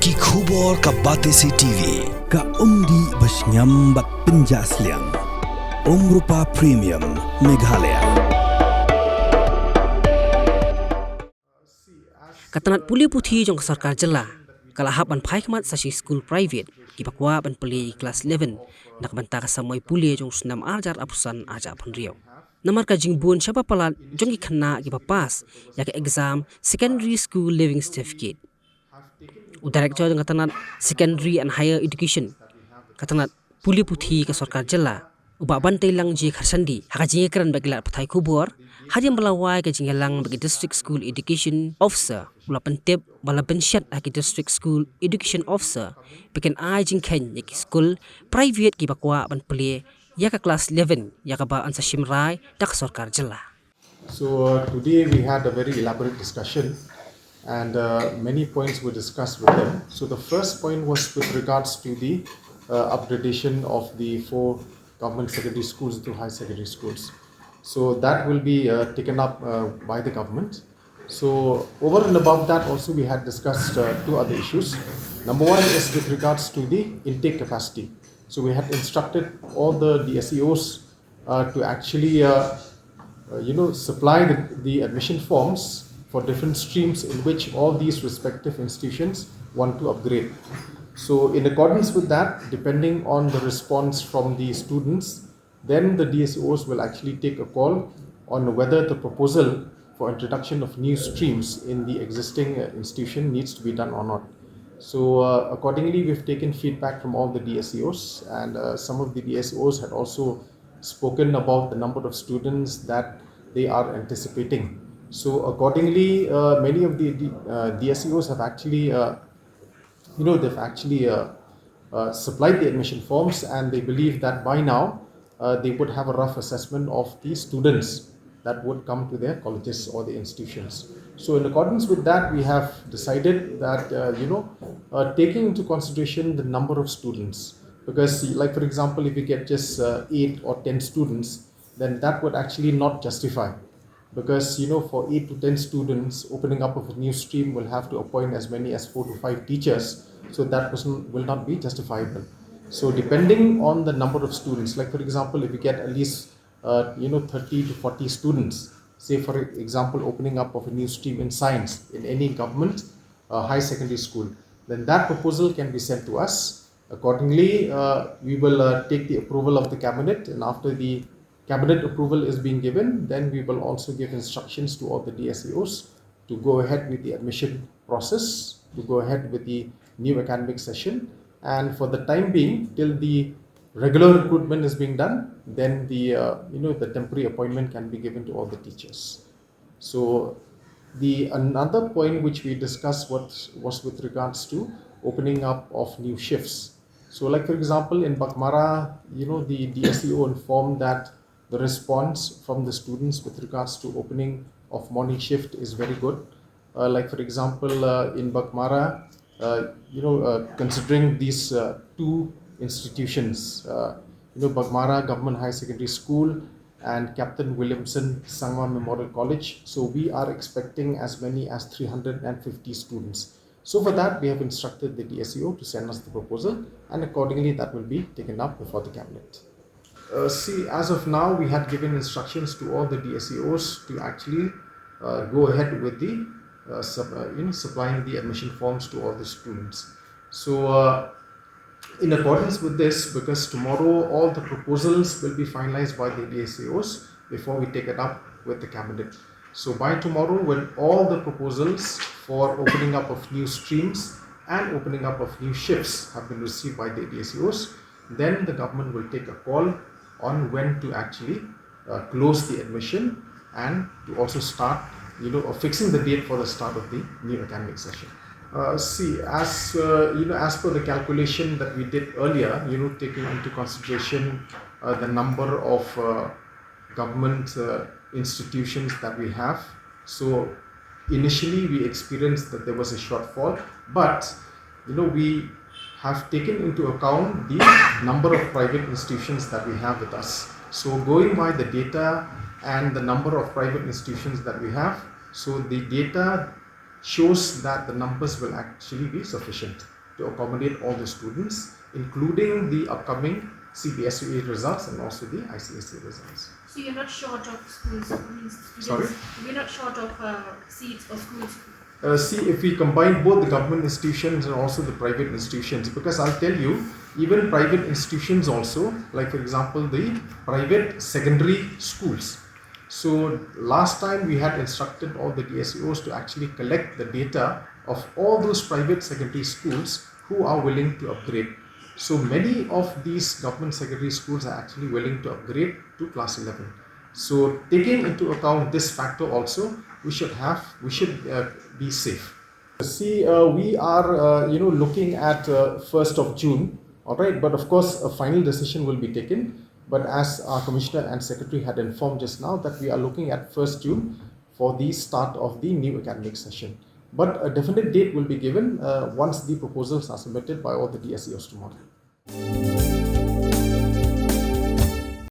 Ki khubor ka Batesi TV ka umdi basnyam bak penjasliang Umrupa Premium Meghalaya. Katanat puli puthi jong Sorkar jela kalahap ban Phaikhmat sashi school private ki bakwa ban puli class 11 nak banta ka samoi puli jong sunam ajar apusan aja phunriau namar ka jingbun chapa Palat jong ki Khynnah ki papas ya ka exam secondary school living certificate director jong katanat secondary and higher education katanat puli puthi ka Sorkar jela uba bantai lang ji kharsandi haka jinge kran bagila pathai khubor hajim balawai ka jingelang bagi district school education officer ula pentep bala pensyat haki district school education officer bikin ai jingkhen yaki school private ki bakwa ban pele ya ka class 11 ya ka ba ansa shimrai dak Sorkar jela. So today we had a very elaborate discussion and many points were discussed with them. So the first point was with regards to the upgradation of the 4 government secondary schools to high secondary schools. So that will be taken up by the government. So over and above that also we had discussed 2 other issues. Number one is with regards to the intake capacity. So we had instructed all the DSEOs to actually supply the admission forms for different streams in which all these respective institutions want to upgrade. So in accordance with that, depending on the response from the students, then the DSOs will actually take a call on whether the proposal for introduction of new streams in the existing institution needs to be done or not. So accordingly, we've taken feedback from all the DSEOs, and some of the DSEOs had also spoken about the number of students that they are anticipating. So accordingly, many of the DSEOs have actually supplied the admission forms, and they believe that by now they would have a rough assessment of the students that would come to their colleges or the institutions. So in accordance with that, we have decided that taking into consideration the number of students, because like for example, if we get just 8 or 10 students, then that would actually not justify, because for 8 to 10 students, opening up of a new stream will have to appoint as many as 4 to 5 teachers, so that will not be justifiable. So depending on the number of students, like for example, if we get at least 30 to 40 students, say for example opening up of a new stream in science in any government high secondary school, then that proposal can be sent to us. Accordingly, we will take the approval of the cabinet, and after the cabinet approval is being given, then we will also give instructions to all the DSEOs to go ahead with the admission process, to go ahead with the new academic session, and for the time being, till the regular recruitment is being done, then the the temporary appointment can be given to all the teachers. So another point which we discussed was with regards to opening up of new shifts. So like for example in Baghmara, the DSEO informed that the response from the students with regards to opening of morning shift is very good. Like for example in Baghmara, considering these 2 institutions, Baghmara Government High Secondary School and Captain Williamson Sangma Memorial College. So we are expecting as many as 350 students. So for that, we have instructed the DSEO to send us the proposal, and accordingly that will be taken up before the cabinet. As of now, we had given instructions to all the DSEOs to actually go ahead with the supplying the admission forms to all the students. So in accordance with this, because tomorrow all the proposals will be finalized by the DSEOs before we take it up with the cabinet. So by tomorrow, when all the proposals for opening up of new streams and opening up of new shifts have been received by the DSEOs, then the government will take a call on when to actually close the admission and to also start fixing the date for the start of the new academic session. As per the calculation that we did earlier, taking into consideration the number of government institutions that we have, so initially we experienced that there was a shortfall, but we have taken into account the number of private institutions that we have with us. So going by the data and the number of private institutions that we have, so the data shows that the numbers will actually be sufficient. to accommodate all the students, including the upcoming CBSE results and also the ICSE results. So you're not short of schools, I mean students. Sorry? We're not short of seats for schools. See, if we combine both the government institutions and also the private institutions, because I'll tell you, even private institutions also, like for example, the private secondary schools. So last time we had instructed all the DSEOs to actually collect the data of all those private secondary schools who are willing to upgrade. So many of these government secondary schools are actually willing to upgrade to class 11. So taking into account this factor also, we should be safe. See, we are looking at 1st of June, all right, but of course a final decision will be taken. But as our Commissioner and Secretary had informed just now, that we are looking at 1st June for the start of the new academic session. But a definite date will be given once the proposals are submitted by all the DSEOs tomorrow.